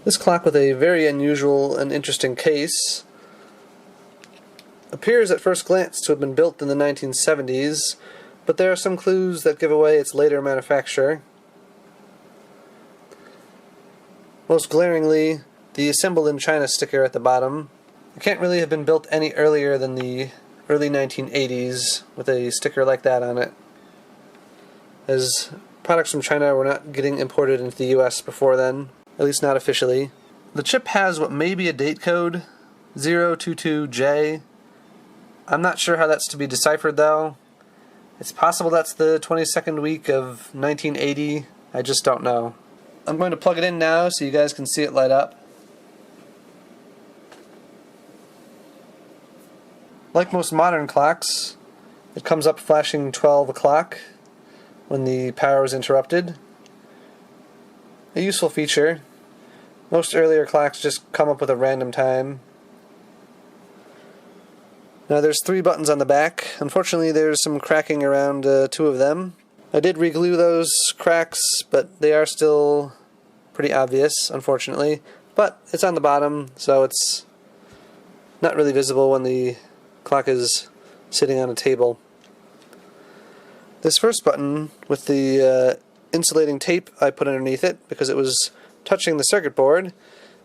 This clock, with a very unusual and interesting case, appears at first glance to have been built in the 1970s, but there are some clues that give away its later manufacture. Most glaringly, the assembled in China sticker at the bottom. It can't really have been built any earlier than the early 1980s with a sticker like that on it, as products from China were not getting imported into the US before then, at least not officially. The chip has what may be a date code, 022J. I'm not sure how that's to be deciphered though. It's possible that's the 22nd week of 1980, I just don't know. I'm going to plug it in now so you guys can see it light up. Like most modern clocks, it comes up flashing 12 o'clock when the power is interrupted. A useful feature. Most earlier clocks just come up with a random time. Now there's 3 buttons on the back. Unfortunately there's some cracking around 2 of them. I did re-glue those cracks, but they are still pretty obvious, unfortunately. But it's on the bottom, so it's not really visible when the clock is sitting on a table. This first button, with the insulating tape I put underneath it because it was touching the circuit board,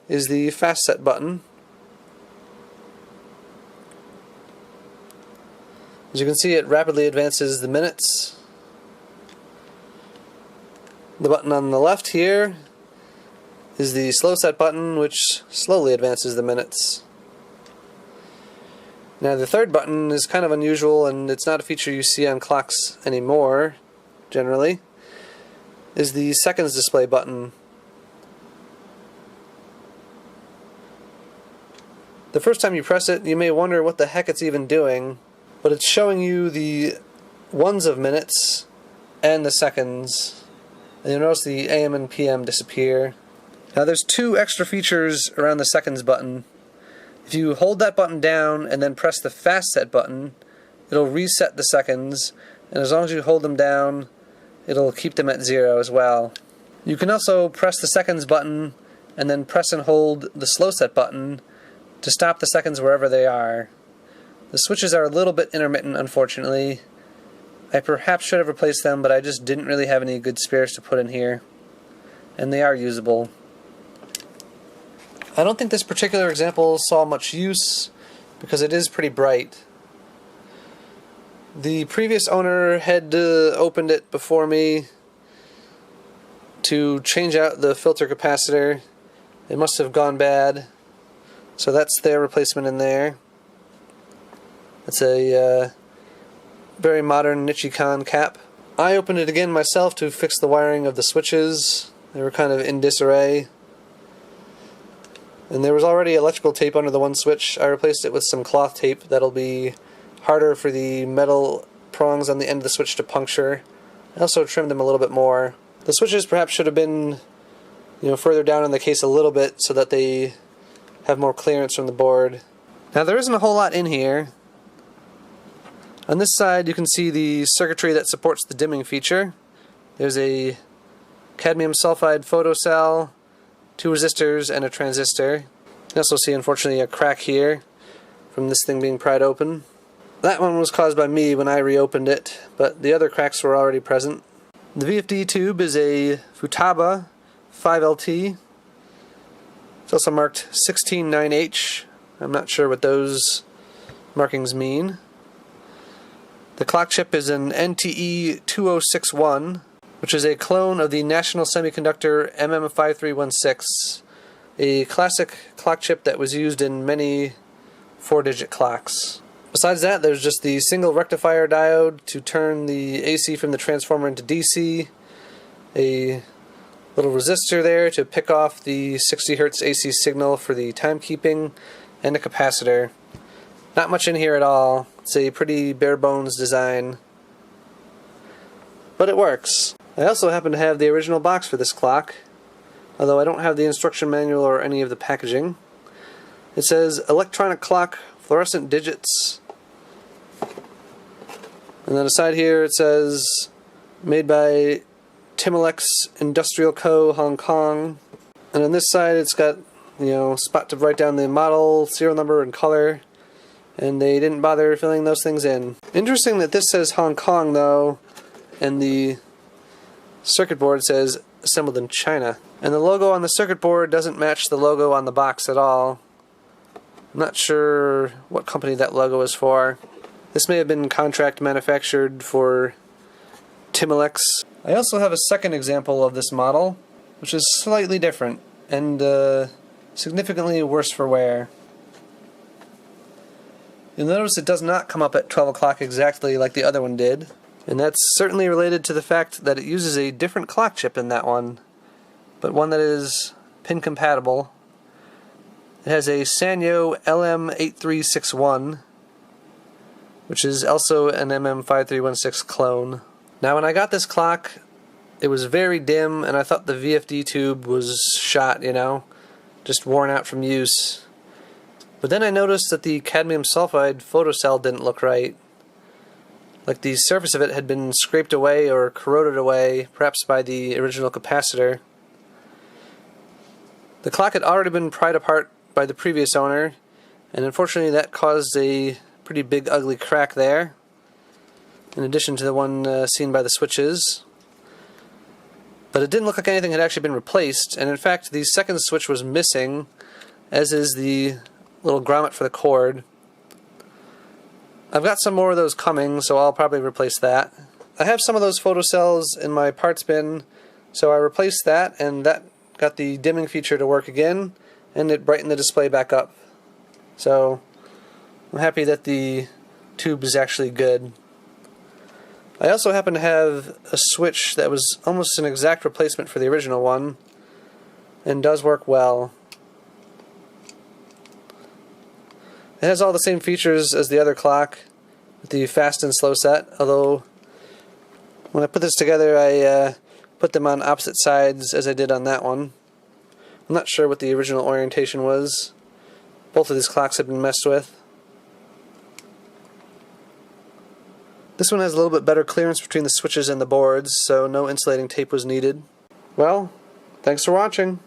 is the fast set button. As you can see, it rapidly advances the minutes. The button on the left here is the slow set button, which slowly advances the minutes. Now the third button is kind of unusual, and it's not a feature you see on clocks anymore, generally, is the seconds display button. The first time you press it, you may wonder what the heck it's even doing, but it's showing you the ones of minutes and the seconds. And you'll notice the AM and PM disappear. Now there's 2 extra features around the seconds button. If you hold that button down and then press the fast set button, it'll reset the seconds, and as long as you hold them down, it'll keep them at 0 as well. You can also press the seconds button and then press and hold the slow set button to stop the seconds wherever they are. The switches are a little bit intermittent, unfortunately. I perhaps should have replaced them, but I just didn't really have any good spares to put in here. And they are usable. I don't think this particular example saw much use because it is pretty bright. The previous owner had opened it before me to change out the filter capacitor. It must have gone bad, so that's their replacement in there. It's a very modern Nichicon cap. I opened it again myself to fix the wiring of the switches. They were kind of in disarray. And there was already electrical tape under the one switch. I replaced it with some cloth tape that'll be harder for the metal prongs on the end of the switch to puncture. I also trimmed them a little bit more. The switches perhaps should have been, further down in the case a little bit so that they have more clearance from the board. Now there isn't a whole lot in here. On this side you can see the circuitry that supports the dimming feature. There's a cadmium sulfide photocell, 2 resistors, and a transistor. You can also see, unfortunately, a crack here from this thing being pried open. That one was caused by me when I reopened it, but the other cracks were already present. The VFD tube is a Futaba 5LT. It's also marked 169H. I'm not sure what those markings mean. The clock chip is an NTE 2061, which is a clone of the National Semiconductor MM5316, a classic clock chip that was used in many 4-digit clocks. Besides that, there's just the single rectifier diode to turn the AC from the transformer into DC, a little resistor there to pick off the 60 Hz AC signal for the timekeeping, and a capacitor. Not much in here at all. It's a pretty bare bones design, but it works. I also happen to have the original box for this clock, although I don't have the instruction manual or any of the packaging. It says electronic clock, fluorescent digits, and then aside here it says made by Timelects Industrial Co. Hong Kong. And on this side it's got, spot to write down the model, serial number, and color. And they didn't bother filling those things in. Interesting that this says Hong Kong though, and the circuit board says assembled in China. And the logo on the circuit board doesn't match the logo on the box at all. I'm not sure what company that logo is for. This may have been contract manufactured for Timelects. I also have a second example of this model, which is slightly different and significantly worse for wear. You'll notice it does not come up at 12 o'clock exactly like the other one did, and that's certainly related to the fact that it uses a different clock chip in that one, but one that is pin compatible. It has a Sanyo LM8361, which is also an MM5316 clone. Now when I got this clock, it was very dim and I thought the VFD tube was shot, just worn out from use. But then I noticed that the cadmium sulfide photocell didn't look right. Like the surface of it had been scraped away or corroded away, perhaps by the original capacitor. The clock had already been pried apart by the previous owner, and unfortunately that caused a pretty big ugly crack there, in addition to the one seen by the switches. But it didn't look like anything had actually been replaced, and in fact the second switch was missing, as is the little grommet for the cord. I've got some more of those coming, so I'll probably replace that. I have some of those photocells in my parts bin, so I replaced that, and that got the dimming feature to work again, and it brightened the display back up. So I'm happy that the tube is actually good. I also happen to have a switch that was almost an exact replacement for the original one, and does work well. It has all the same features as the other clock, with the fast and slow set, although when I put this together I put them on opposite sides as I did on that one. I'm not sure what the original orientation was. Both of these clocks have been messed with. This one has a little bit better clearance between the switches and the boards, so no insulating tape was needed. Well, thanks for watching.